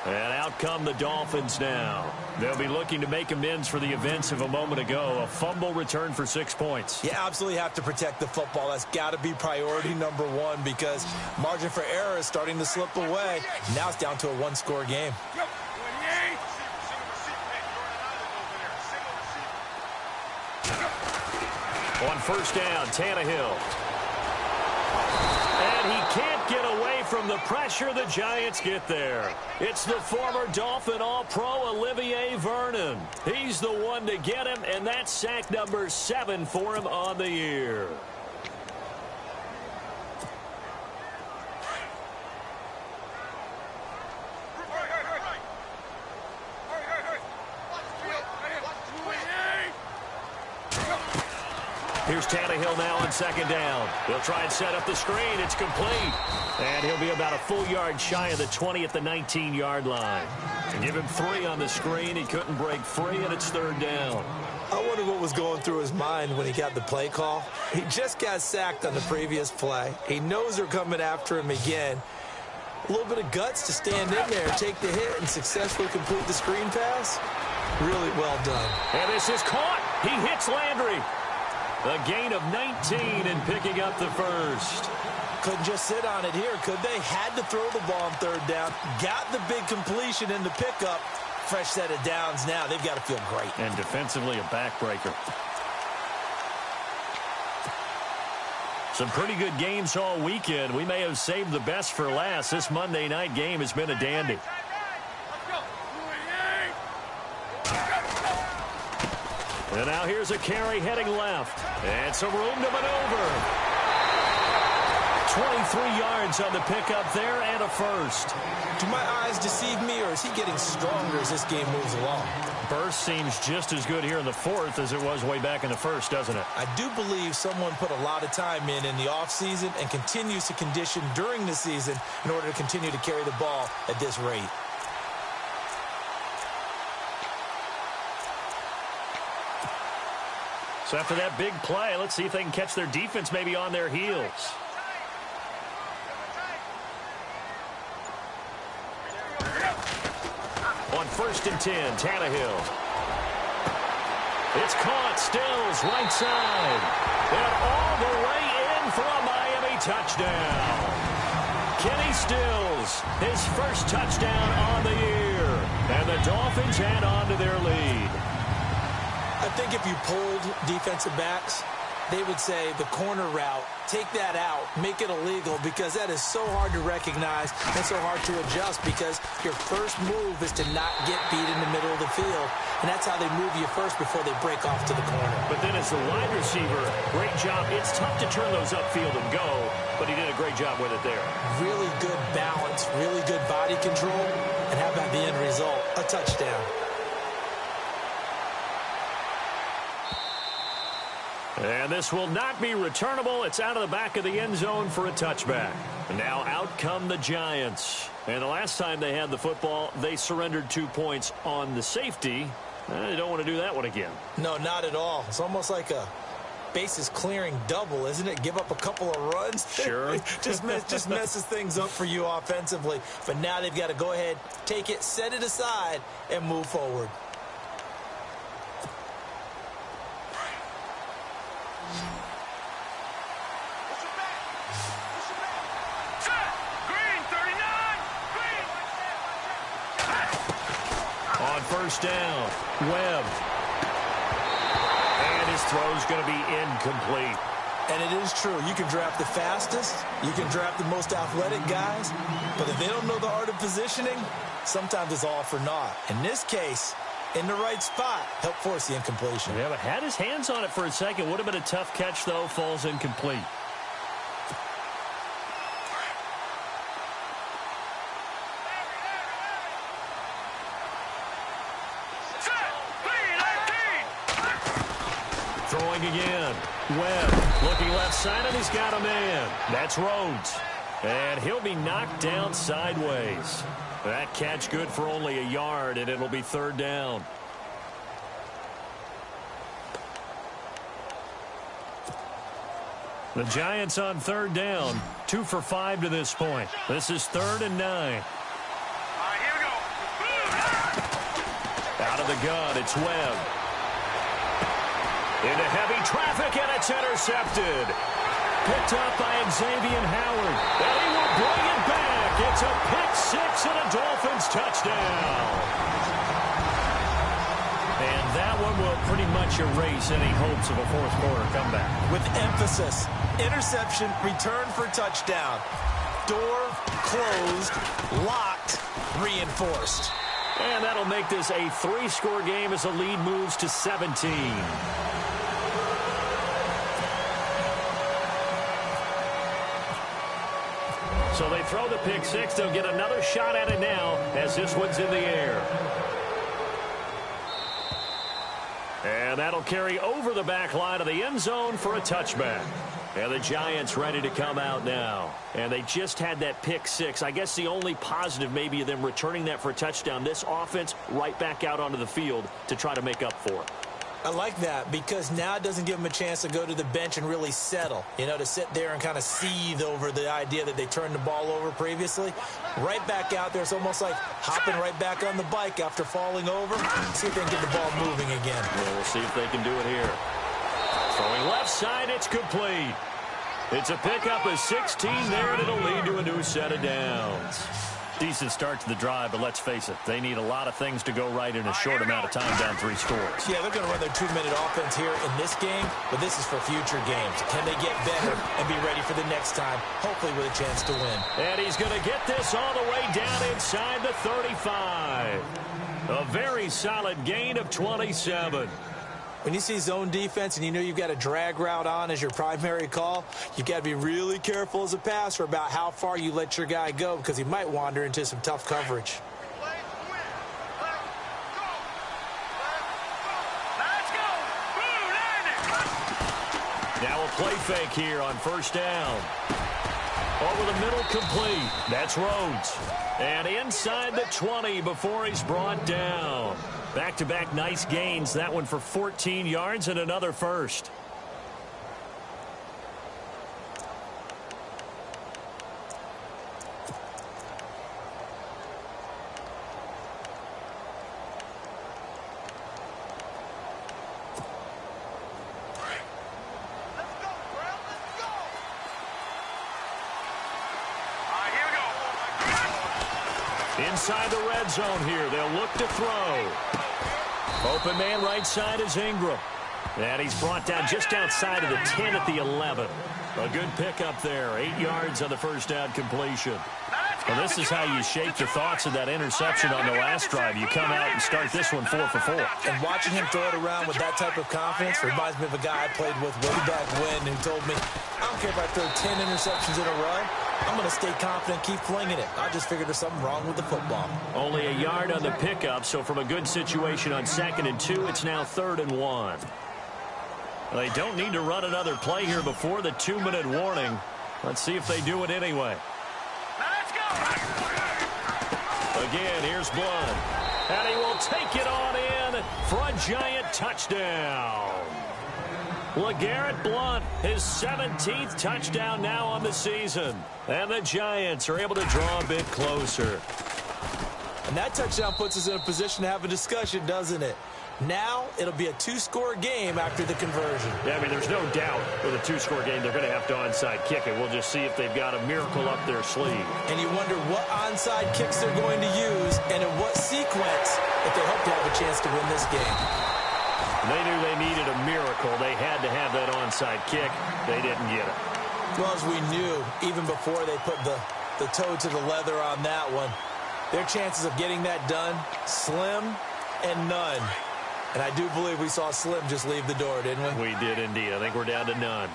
And out come the Dolphins now. They'll be looking to make amends for the events of a moment ago. A fumble return for 6 points. You absolutely have to protect the football. That's got to be priority number one because margin for error is starting to slip away. Now it's down to a one-score game. On first down, Tannehill. And he can't get away from the pressure. The Giants get there. It's the former Dolphin All-Pro Olivier Vernon. He's the one to get him, and that's sack number 7 for him on the year. Here's Tannehill now on second down. They'll try and set up the screen. It's complete. And he'll be about a full yard shy of the 20 at the 19-yard line. To give him 3 on the screen, he couldn't break free, and it's third down. I wonder what was going through his mind when he got the play call. He just got sacked on the previous play. He knows they're coming after him again. A little bit of guts to stand in there, take the hit, and successfully complete the screen pass. Really well done. And this is caught. He hits Landry. A gain of 19 and picking up the first. Couldn't just sit on it here, could they? Had to throw the ball on third down. Got the big completion in the pickup. Fresh set of downs now. They've got to feel great. And defensively a backbreaker. Some pretty good games all weekend. We may have saved the best for last. This Monday night game has been a dandy. And now here's a carry heading left. And some room to maneuver. 23 yards on the pickup there and a first. Do my eyes deceive me, or is he getting stronger as this game moves along? Burst seems just as good here in the fourth as it was way back in the first, doesn't it? I do believe someone put a lot of time in the offseason and continues to condition during the season in order to continue to carry the ball at this rate. So after that big play, let's see if they can catch their defense maybe on their heels. On first and 10, Tannehill. It's caught. Stills, right side. And all the way in for a Miami touchdown. Kenny Stills, his first touchdown on the year. And the Dolphins add on to their lead. I think if you polled defensive backs, they would say the corner route, take that out, make it illegal, because that is so hard to recognize and so hard to adjust, because your first move is to not get beat in the middle of the field, and that's how they move you first before they break off to the corner. But then as the wide receiver, great job. It's tough to turn those upfield and go, but he did a great job with it there. Really good balance, really good body control, and how about the end result? A touchdown. And this will not be returnable. It's out of the back of the end zone for a touchback. And now out come the Giants. And the last time they had the football, they surrendered 2 points on the safety. They don't want to do that one again. No, not at all. It's almost like a bases clearing double, isn't it? Give up a couple of runs. Sure. just messes things up for you offensively. But now they've got to go ahead, take it, set it aside, and move forward. On first down, Webb. And his throw's going to be incomplete. And it is true. You can draft the fastest. You can draft the most athletic guys. But if they don't know the art of positioning, sometimes it's all for naught. In this case, in the right spot, help force the incompletion. Yeah, but had his hands on it for a second. Would have been a tough catch, though. Falls incomplete. throwing again. Webb looking left side, and he's got a man. That's Rhodes. And he'll be knocked down sideways. That catch good for only a yard, and it'll be third down. The Giants on third down, 2 for 5 to this point. This is 3rd and 9. All right, here we go. Out of the gun, it's Webb. Into heavy traffic, and it's intercepted. Picked up by Xavier Howard. And he will bring it back. It's a pick six and a Dolphins touchdown. And that one will pretty much erase any hopes of a fourth quarter comeback. With emphasis, interception, return for touchdown. Door closed, locked, reinforced. And that'll make this a 3-score game as the lead moves to 17. So they throw the pick six. They'll get another shot at it now as this one's in the air. And that'll carry over the back line of the end zone for a touchback. And the Giants ready to come out now. And they just had that pick six. I guess the only positive maybe of them returning that for a touchdown. This offense right back out onto the field to try to make up for it. I like that because now it doesn't give them a chance to go to the bench and really settle, you know, to sit there and kind of seethe over the idea that they turned the ball over previously. Right back out there, it's almost like hopping right back on the bike after falling over. See if they can get the ball moving again. Well, we'll see if they can do it here. Throwing left side, it's complete. It's a pickup of 16 there, and it'll lead to a new set of downs. Decent start to the drive, but let's face it, they need a lot of things to go right in a short amount of time down 3 scores. Yeah, they're going to run their 2-minute offense here in this game, but this is for future games. Can they get better and be ready for the next time, hopefully with a chance to win? And he's going to get this all the way down inside the 35. A very solid gain of 27. When you see zone defense and you know you've got a drag route on as your primary call, you've got to be really careful as a passer about how far you let your guy go because he might wander into some tough coverage. Now a play fake here on first down. Over the middle, complete. That's Rhodes. And inside the 20 before he's brought down. Back-to-back nice gains. That one for 14 yards and another first. Inside the red zone here. They'll look to throw. Open man right side is Ingram. And he's brought down just outside of the 10 at the 11. A good pickup there. 8 yards on the first down completion. Well, this is how you shape the thoughts of that interception on the last drive. You come out and start this one 4 for 4. And watching him throw it around with that type of confidence reminds me of a guy I played with way back when who told me, I don't care if I throw 10 interceptions in a row. I'm going to stay confident, keep flinging it. I just figured there's something wrong with the football. Only a yard on the pickup, so from a good situation on 2nd and 2, it's now 3rd and 1. They don't need to run another play here before the 2-minute warning. Let's see if they do it anyway. Let's go. Again, here's Blood. And he will take it on in for a Giant touchdown. LeGarrette Blount, his 17th touchdown now on the season. And the Giants are able to draw a bit closer. And that touchdown puts us in a position to have a discussion, doesn't it? Now it'll be a 2-score game after the conversion. Yeah, I mean, there's no doubt with a 2-score game they're going to have to onside kick it. We'll just see if they've got a miracle up their sleeve. And you wonder what onside kicks they're going to use and in what sequence if they hope to have a chance to win this game. They knew they needed a miracle. They had to have that onside kick. They didn't get it. Well, as we knew, even before they put the toe to the leather on that one, their chances of getting that done, slim and none. And I do believe we saw Slim just leave the door, didn't we? We did indeed. I think we're down to none.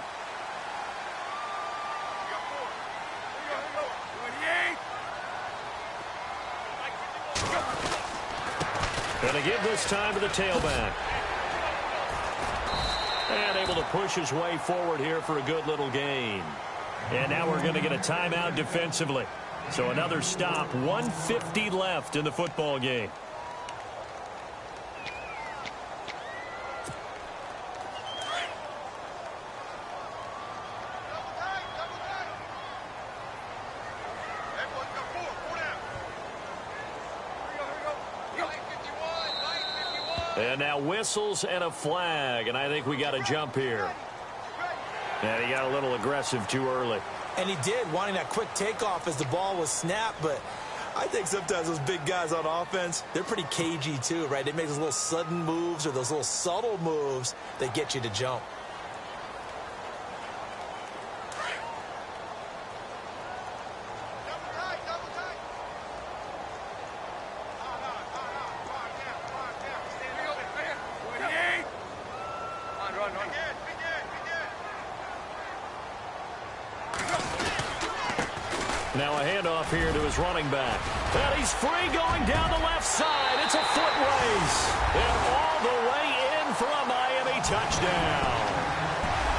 Going to give this time to the tailback. And able to push his way forward here for a good little gain. And now we're going to get a timeout defensively. So another stop, 1:50 left in the football game. And now whistles and a flag, and I think we got a jump here. And he got a little aggressive too early. And he did, wanting that quick takeoff as the ball was snapped, but I think sometimes those big guys on offense, they're pretty cagey too, right? They make those little sudden moves or those little subtle moves that get you to jump. Now a handoff here to his running back. And he's free going down the left side. It's a foot race. And all the way in for a Miami touchdown.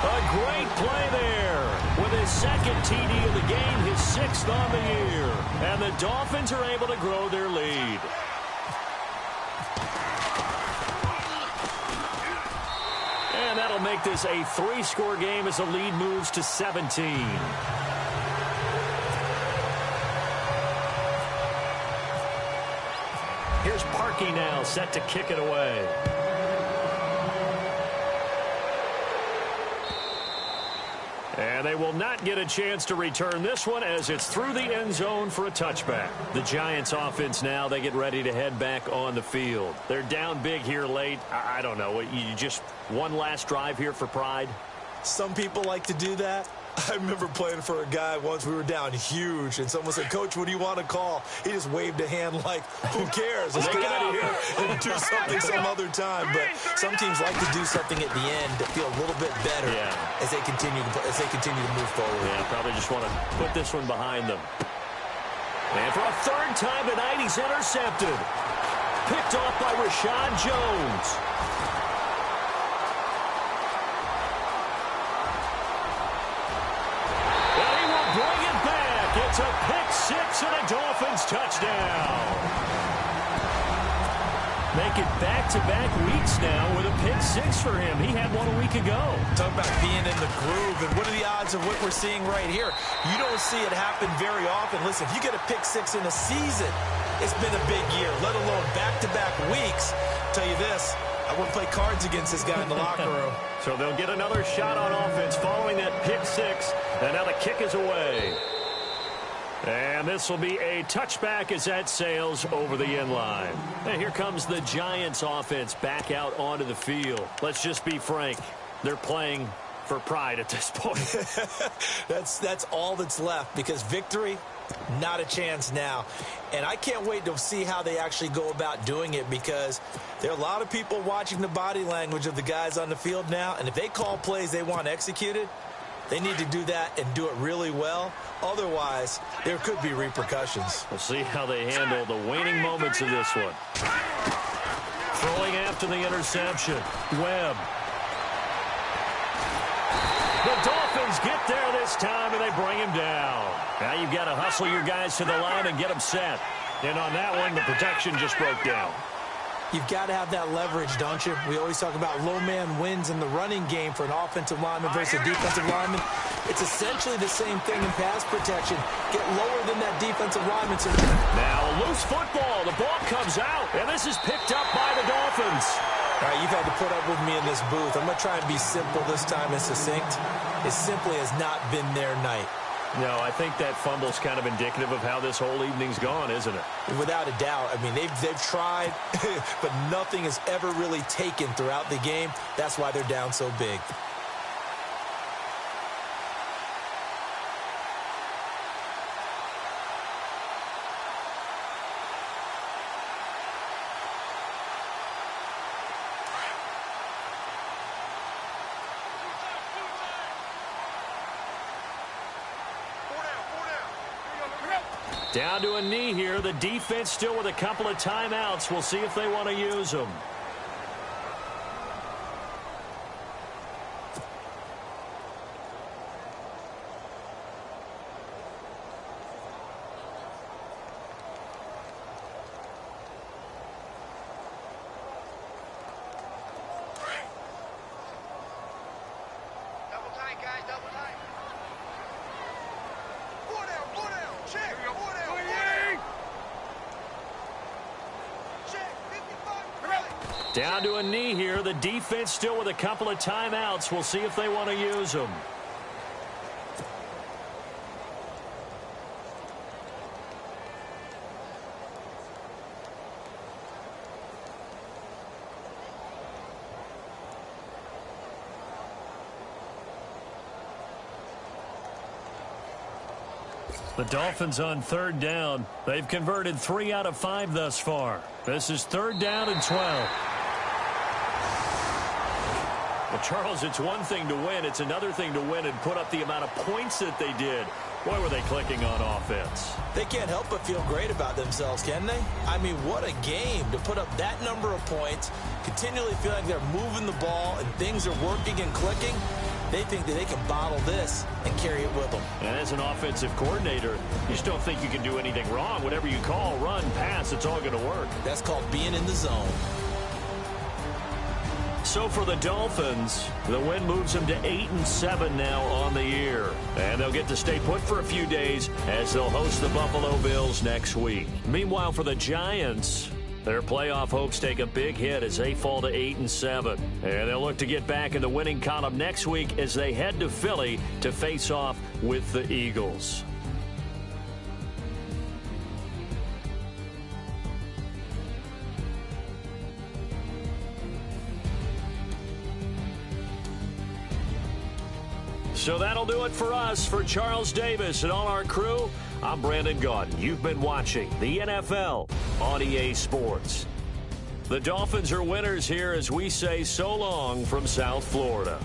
A great play there. With his second TD of the game, his 6th on the year. And the Dolphins are able to grow their lead. And that'll make this a 3-score game as the lead moves to 17. Here's Parkey now, set to kick it away. And they will not get a chance to return this one as it's through the end zone for a touchback. The Giants offense now, they get ready to head back on the field. They're down big here late. I don't know. You just one last drive here for pride? Some people like to do that. I remember playing for a guy once. We were down huge, and someone said, "Coach, what do you want to call?" He just waved a hand like, "Who cares? Let's get out of here and do something some other time." But some teams like to do something at the end to feel a little bit better as they continue to move forward. Yeah, probably just want to put this one behind them. And for a 3rd time tonight, he's intercepted. Picked off by Rashad Jones. It's a pick-6 and a Dolphins touchdown. Make it back-to-back weeks now with a pick-6 for him. He had one a week ago. Talk about being in the groove, and what are the odds of what we're seeing right here? You don't see it happen very often. Listen, if you get a pick-6 in a season, it's been a big year, let alone back-to-back weeks. Tell you this, I wouldn't play cards against this guy in the locker room. So they'll get another shot on offense following that pick-6, and now the kick is away. And this will be a touchback as that sails over the end line. And here comes the Giants offense back out onto the field. Let's just be frank. They're playing for pride at this point. That's all that's left, because victory, not a chance now. And I can't wait to see how they actually go about doing it, because there are a lot of people watching the body language of the guys on the field now. And if they call plays they want executed, they need to do that and do it really well. Otherwise, there could be repercussions. We'll see how they handle the waning moments of this one. Throwing after the interception. Webb. The Dolphins get there this time, and they bring him down. Now you've got to hustle your guys to the line and get them set. And on that one, the protection just broke down. You've got to have that leverage, don't you? We always talk about low man wins in the running game for an offensive lineman versus a defensive lineman. It's essentially the same thing in pass protection. Get lower than that defensive lineman. Now a loose football. The ball comes out, and this is picked up by the Dolphins. All right, you've had to put up with me in this booth. I'm going to try and be simple this time and succinct. It simply has not been their night. No, I think that fumble's kind of indicative of how this whole evening's gone, isn't it? Without a doubt. I mean, they've tried, but nothing has ever really taken throughout the game. That's why they're down so big. Down to a knee here. The defense still with a couple of timeouts. We'll see if they want to use them. tight, guys. Double tight. Four down. Check. Four down. Check. 55. Down to a knee here. The defense still with a couple of timeouts. We'll see if they want to use them. The Dolphins on third down. They've converted 3 out of 5 thus far. This is third down and 12. Well, Charles, it's one thing to win. It's another thing to win and put up the amount of points that they did. Boy, were they clicking on offense. They can't help but feel great about themselves, can they? I mean, what a game to put up that number of points, continually feel like they're moving the ball and things are working and clicking. They think that they can bottle this and carry it with them. And as an offensive coordinator, you just don't think you can do anything wrong. Whatever you call, run, pass, it's all going to work. That's called being in the zone. So for the Dolphins, the win moves them to 8-7 now on the year. And they'll get to stay put for a few days as they'll host the Buffalo Bills next week. Meanwhile, for the Giants, their playoff hopes take a big hit as they fall to 8-7. And they'll look to get back in the winning column next week as they head to Philly to face off with the Eagles. So that'll do it for us. For Charles Davis and all our crew, I'm Brandon Gaudin. You've been watching the NFL on EA Sports. The Dolphins are winners here as we say so long from South Florida.